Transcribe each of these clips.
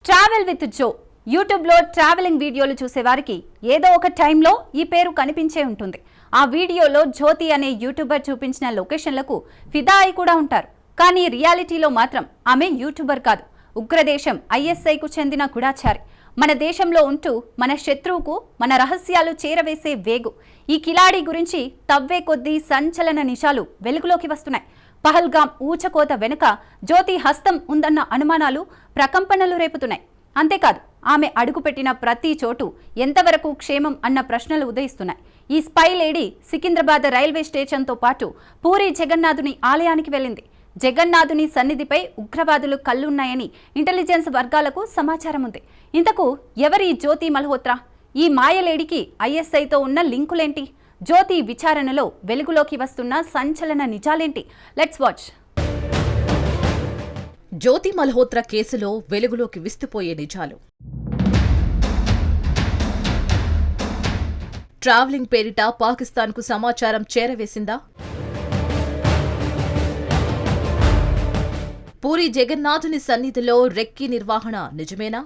Travel with Jo యూట్యూబ్లో travelling వీడియోలు చూసేవారికి ఏదో ఒక టైంలో ఈ పేరు కనిపించే ఉంటుంది. ఆ వీడియోలో జ్యోతి అనే యూట్యూబర్ చూపించిన లొకేషన్లకు ఫిదా అయి కూడా ఉంటారు. కానీ రియాలిటీలో మాత్రం ఆమె యూట్యూబర్ కాదు, ఉగ్రదేశం ఐఎస్ఐకు చెందిన గూఢచారి. మన దేశంలో ఉంటూ మన శత్రువుకు మన రహస్యాలు చేరవేసే వేగు. ఈ కిలాడి గురించి తవ్వే కొద్దీ సంచలన నిజాలు వెలుగులోకి వస్తున్నాయి. పహల్గామ్ ఊచకోత వెనుక జ్యోతి హస్తం ఉందన్న అనుమానాలు ప్రకంపనలు రేపుతున్నాయి. అంతేకాదు, ఆమె అడుగుపెట్టిన ప్రతి చోటు ఎంతవరకు క్షేమం అన్న ప్రశ్నలు ఉదయిస్తున్నాయి. ఈ స్పై లేడీ సికింద్రాబాద్ రైల్వే స్టేషన్తో పాటు పూరి జగన్నాథుని ఆలయానికి వెళ్ళింది. జగన్నాథుని సన్నిధిపై ఉగ్రవాదులు కళ్ళున్నాయని ఇంటెలిజెన్స్ వర్గాలకు సమాచారం ఉంది. ఇంతకు ఎవరి జ్యోతి మల్హోత్రా? ఈ మాయలేడికి ఐఎస్ఐతో ఉన్న లింకులేంటి? జ్యోతి విచారణలో వెలుగులోకి వస్తున్న సంచలన నిజాలేంటి? Let's watch. జ్యోతి మల్హోత్రా కేసులో వెలుగులోకి విస్తుపోయే నిజాలు. ట్రావెలింగ్ పేరిట పాకిస్తాన్కు సమాచారం చేరవేసిందా? పూరి జగన్నాథుని సన్నిధిలో రెక్కీ నిర్వహణ నిజమేనా?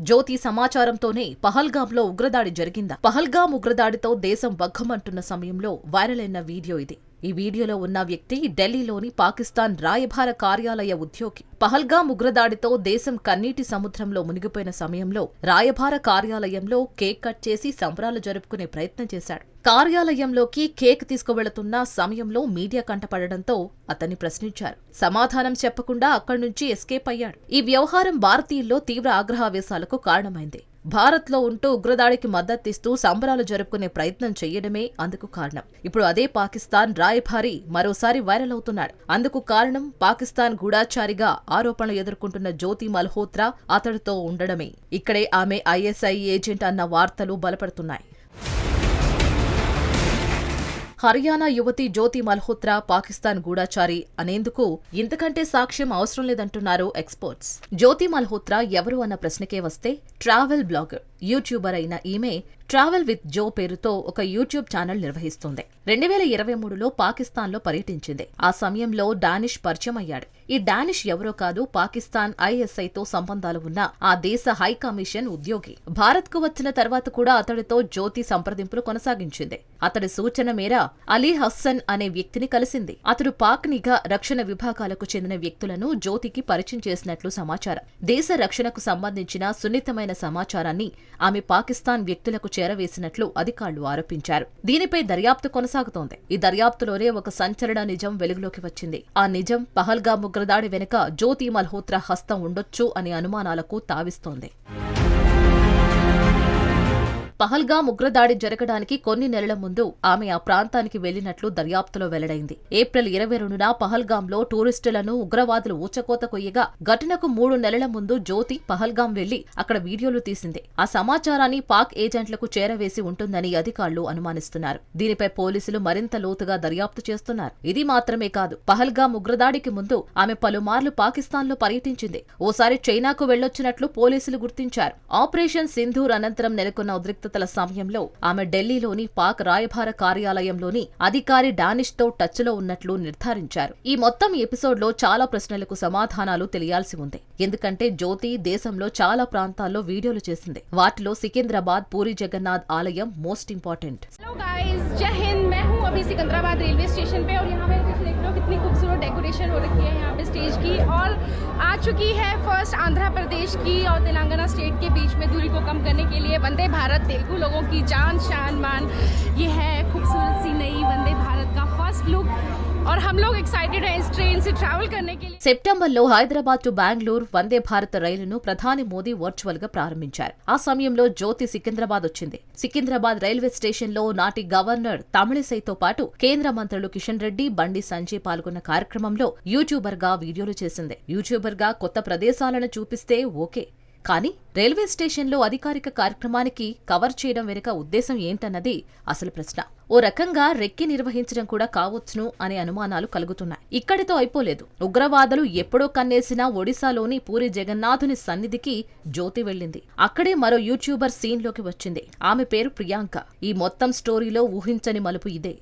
జ్యోతి సమాచారంతోనే పహల్గామ్లో ఉగ్రదాడి జరిగిందా? పహల్గామ్ ఉగ్రదాడితో దేశం బగ్గమంటున్న సమయంలో వైరల్ అయిన వీడియో ఇది. ఈ వీడియోలో ఉన్న వ్యక్తి ఢిల్లీలోని పాకిస్తాన్ రాయబార కార్యాలయ ఉద్యోగి. పహల్గామ్ ఉగ్రదాడితో దేశం కన్నీటి సముద్రంలో మునిగిపోయిన సమయంలో రాయబార కార్యాలయంలో కేక్ కట్ చేసి సంబరాలు జరుపుకునే ప్రయత్నం చేశాడు. కార్యాలయంలోకి కేక్ తీసుకువెళుతున్న సమయంలో మీడియా కంటపడడంతో అతన్ని ప్రశ్నించారు. సమాధానం చెప్పకుండా అక్కడి నుంచి ఎస్కేప్ అయ్యాడు. ఈ వ్యవహారం భారతీయుల్లో తీవ్ర ఆగ్రహావేశాలకు కారణమైంది. భారత్లో ఉంటూ ఉగ్రదాడికి మద్దతిస్తూ సంబరాలు జరుపుకునే ప్రయత్నం చేయడమే అందుకు కారణం. ఇప్పుడు అదే పాకిస్తాన్ రాయబారి మరోసారి వైరల్ అవుతున్నాడు. అందుకు కారణం పాకిస్తాన్ గూఢచారిగా ఆరోపణలు ఎదుర్కొంటున్న జ్యోతి మల్హోత్రా అతడితో ఉండడమే. ఇక్కడే ఆమె ఐఎస్ఐ ఏజెంట్ అన్న వార్తలు బలపడుతున్నాయి. హర్యానా యువతి జ్యోతి మల్హోత్రా పాకిస్తాన్ గూఢచారి అనేందుకు ఇంతకంటే సాక్ష్యం అవసరం లేదంటున్నారు ఎక్స్పర్ట్స్. జ్యోతి మల్హోత్రా ఎవరు అన్న ప్రశ్నకే వస్తే ట్రావెల్ బ్లాగర్, యూట్యూబర్ అయిన ఈమె ట్రావెల్ విత్ జో పేరుతో ఒక యూట్యూబ్ ఛానల్ నిర్వహిస్తుంది. 2023లో పాకిస్తాన్లో పర్యటించింది. ఆ సమయంలో డానిష్ పరిచయం అయ్యాడు. ఈ డానిష్ ఎవరో కాదు, పాకిస్తాన్ ఐఎస్ఐతో సంబంధాలు ఉన్న ఆ దేశ హై కమిషన్ ఉద్యోగి. భారత్కు వచ్చిన తర్వాత కూడా అతడితో జ్యోతి సంప్రదింపులు కొనసాగించింది. అతడి సూచన మేర అలీ హస్సన్ అనే వ్యక్తిని కలిసింది. అతడు పాక్ నిఘా రక్షణ విభాగాలకు చెందిన వ్యక్తులను జ్యోతికి పరిచయం చేసినట్లు సమాచారం. దేశ రక్షణకు సంబంధించిన సున్నితమైన సమాచారాన్ని ఆమె పాకిస్తాన్ వ్యక్తులకు చేరవేసినట్లు అధికారులు ఆరోపించారు. దీనిపై దర్యాప్తు కొనసాగుతోంది. ఈ దర్యాప్తులోనే ఒక సంచలన నిజం వెలుగులోకి వచ్చింది. ఆ నిజం పహల్గామ్ ఉగ్రదాడి వెనుక జ్యోతి మల్హోత్రా హస్తం ఉండొచ్చు అనే అనుమానాలకు తావిస్తోంది. పహల్గామ్ ఉగ్రదాడి జరగడానికి కొన్ని నెలల ముందు ఆమె ఆ ప్రాంతానికి వెళ్లినట్లు దర్యాప్తులో వెల్లడైంది. ఏప్రిల్ 22న పహల్గామ్లో టూరిస్టులను ఉగ్రవాదులు ఊచకోత కొయ్యగా ఘటనకు 3 నెలల ముందు జ్యోతి పహల్గామ్ వెళ్లి అక్కడ వీడియోలు తీసింది. ఆ సమాచారాన్ని పాక్ ఏజెంట్లకు చేరవేసి ఉంటుందని అధికారులు అనుమానిస్తున్నారు. దీనిపై పోలీసులు మరింత లోతుగా దర్యాప్తు చేస్తున్నారు. ఇది మాత్రమే కాదు, పహల్గామ్ ఉగ్రదాడికి ముందు ఆమె పలుమార్లు పాకిస్తాన్లో పర్యటించింది. ఓసారి చైనాకు వెళ్లొచ్చినట్లు పోలీసులు గుర్తించారు. ఆపరేషన్ సింధూర్ అనంతరం నెలకొన్న ఉద్రిక్త సమయంలో ఆమె ఢిల్లీలోని పాక్ రాయబార కార్యాలయంలోని అధికారి డానిష్ తో టచ్ లో ఉన్నట్లు నిర్ధారించారు. ఈ మొత్తం ఎపిసోడ్ లో చాలా ప్రశ్నలకు సమాధానాలు తెలియాల్సి ఉంది. ఎందుకంటే జ్యోతి దేశంలో చాలా ప్రాంతాల్లో వీడియోలు చేసింది. వాటిలో సికింద్రాబాద్ పూరి జగన్నాథ్ ఆలయం most important. Secunderabad railway station पे और यहाँ पे देख लो कितनी खूबसूरत डेकोरेशन हो रखी है यहाँ पे स्टेज की, और आ चुकी है फर्स्ट आंध्र प्रदेश की और तेलंगाना स्टेट के बीच में दूरी को कम करने के लिए वंदे भारत तेलुगु लोगों की जान शान मान ये है खूबसूरत सी नई वंदे भारत का फर्स्ट लुक, और हम लोग एक्साइटेड हैं इस ट्रेन से ट्रैवल करने के लिए. సెప్టెంబర్లో హైదరాబాద్ టు బెంగళూరు వందే భారత్ రైలును ప్రధాని మోదీ వర్చువల్ గా ప్రారంభించారు. ఆ సమయంలో జ్యోతి సికింద్రాబాద్ వచ్చింది. సికింద్రాబాద్ రైల్వే స్టేషన్లో నాటి గవర్నర్ తమిళిసైతో పాటు కేంద్ర మంత్రులు కిషన్ రెడ్డి, బండి సంజయ్ పాల్గొన్న కార్యక్రమంలో యూట్యూబర్ గా వీడియోలు చేసింది. యూట్యూబర్ గా కొత్త ప్రదేశాలను చూపిస్తే ఓకే, కానీ రైల్వే స్టేషన్లో అధికారిక కార్యక్రమానికి కవర్ చేయడం వెనుక ఉద్దేశం ఏంటన్నది అసలు ప్రశ్న. ఓ రకంగా రెక్కి నిర్వహించడం కూడా కావచ్చును అనే అనుమానాలు కలుగుతున్నాయి. ఇక్కడితో అయిపోలేదు. ఉగ్రవాదులు ఎప్పుడో కన్నేసిన ఒడిశాలోని పూరి జగన్నాథుని సన్నిధికి జ్యోతి వెళ్లింది. అక్కడే మరో యూట్యూబర్ సీన్లోకి వచ్చింది. ఆమె పేరు ప్రియాంక. ఈ మొత్తం స్టోరీలో ఊహించని మలుపు ఇదే.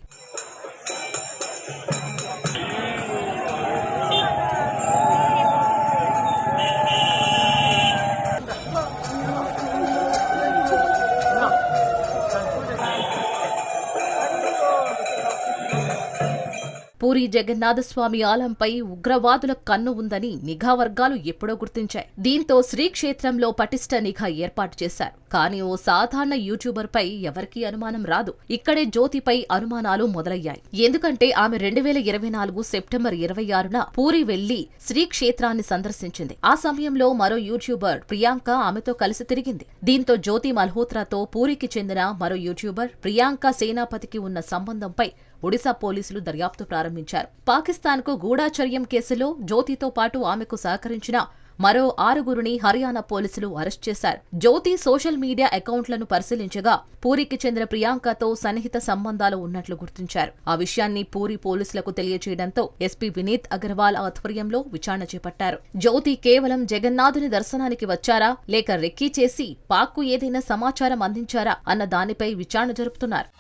పూరి జగన్నాథస్వామి ఆలయంపై ఉగ్రవాదుల కన్ను ఉందని నిఘా వర్గాలు ఎప్పుడో గుర్తించాయి. దీంతో శ్రీక్షేత్రంలో పటిష్ట నిఘా ఏర్పాటు చేశారు. కానీ ఓ సాధారణ యూట్యూబర్ పై ఎవరికీ అనుమానం రాదు. ఇక్కడే జ్యోతిపై అనుమానాలు మొదలయ్యాయి. ఎందుకంటే ఆమె 2024 సెప్టెంబర్ 26న పూరి వెళ్లి శ్రీక్షేత్రాన్ని సందర్శించింది. ఆ సమయంలో మరో యూట్యూబర్ ప్రియాంక ఆమెతో కలిసి తిరిగింది. దీంతో జ్యోతి మల్హోత్రాతో పూరికి చెందిన మరో యూట్యూబర్ ప్రియాంక సేనాపతికి ఉన్న సంబంధంపై ఒడిశా పోలీసులు దర్యాప్తు ప్రారంభించారు. పాకిస్తాన్కు గూఢాచర్యం కేసులో జ్యోతితో పాటు ఆమెకు సహకరించిన మరో 6గురిని హర్యానా పోలీసులు అరెస్ట్ చేశారు. జ్యోతి సోషల్ మీడియా అకౌంట్లను పరిశీలించగా పూరికి చెందిన ప్రియాంకతో సన్నిహిత సంబంధాలు ఉన్నట్లు గుర్తించారు. ఆ విషయాన్ని పూరి పోలీసులకు తెలియజేయడంతో ఎస్పీ వినీత్ అగర్వాల్ ఆధ్వర్యంలో విచారణ చేపట్టారు. జ్యోతి కేవలం జగన్నాథుని దర్శనానికి వచ్చారా లేక రెక్కీ చేసి పాక్కు ఏదైనా సమాచారం అందించారా అన్న దానిపై విచారణ జరుపుతున్నారు.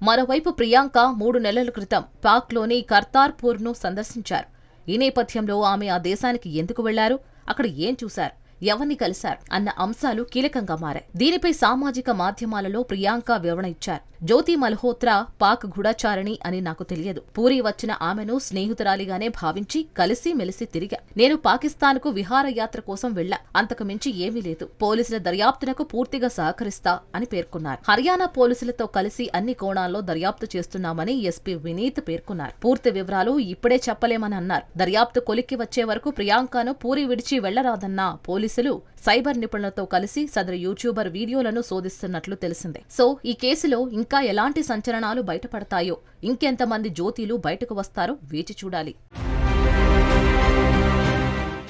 మరోవైపు ప్రియాంక 3 నెలల క్రితం పాక్లోని కర్తార్పూర్ను సందర్శించారు. ఈ నేపథ్యంలో ఆమె ఆ దేశానికి ఎందుకు వెళ్లారు, అక్కడ ఏం చూశారు, ఎవరిని కలిశారు అన్న అంశాలు కీలకంగా మారాయి. దీనిపై సామాజిక మాధ్యమాలలో ప్రియాంక వివరణ ఇచ్చారు. జ్యోతి మల్హోత్రా పాక్ గూఢాచారిణి అని నాకు తెలియదు. పూరి వచ్చిన ఆమెను స్నేహితురాలిగానే భావించి కలిసి మెలిసి తిరిగా. నేను పాకిస్తాన్కు విహారయాత్ర కోసం వెళ్లా. అంతకు మించి ఏమీ లేదు. పోలీసుల దర్యాప్తునకు పూర్తిగా సహకరిస్తా అని పేర్కొన్నారు. హర్యానా పోలీసులతో కలిసి అన్ని కోణాల్లో దర్యాప్తు చేస్తున్నామని ఎస్పీ వినీత్ పేర్కొన్నారు. పూర్తి వివరాలు ఇప్పుడే చెప్పలేమని అన్నారు. దర్యాప్తు కొలిక్కి వచ్చే వరకు ప్రియాంకను పూరి విడిచి వెళ్లరాదన్న పోలీసులు సైబర్ నిపుణులతో కలిసి సదరు యూట్యూబర్ వీడియోలను శోధిస్తున్నట్లు తెలిసిందే. సో ఈ కేసులో ఇంకా ఎలాంటి సంచలనాలు బయటపడతాయో, ఇంకెంతమంది జ్యోతిలు బయటకు వస్తారో వేచి చూడాలి.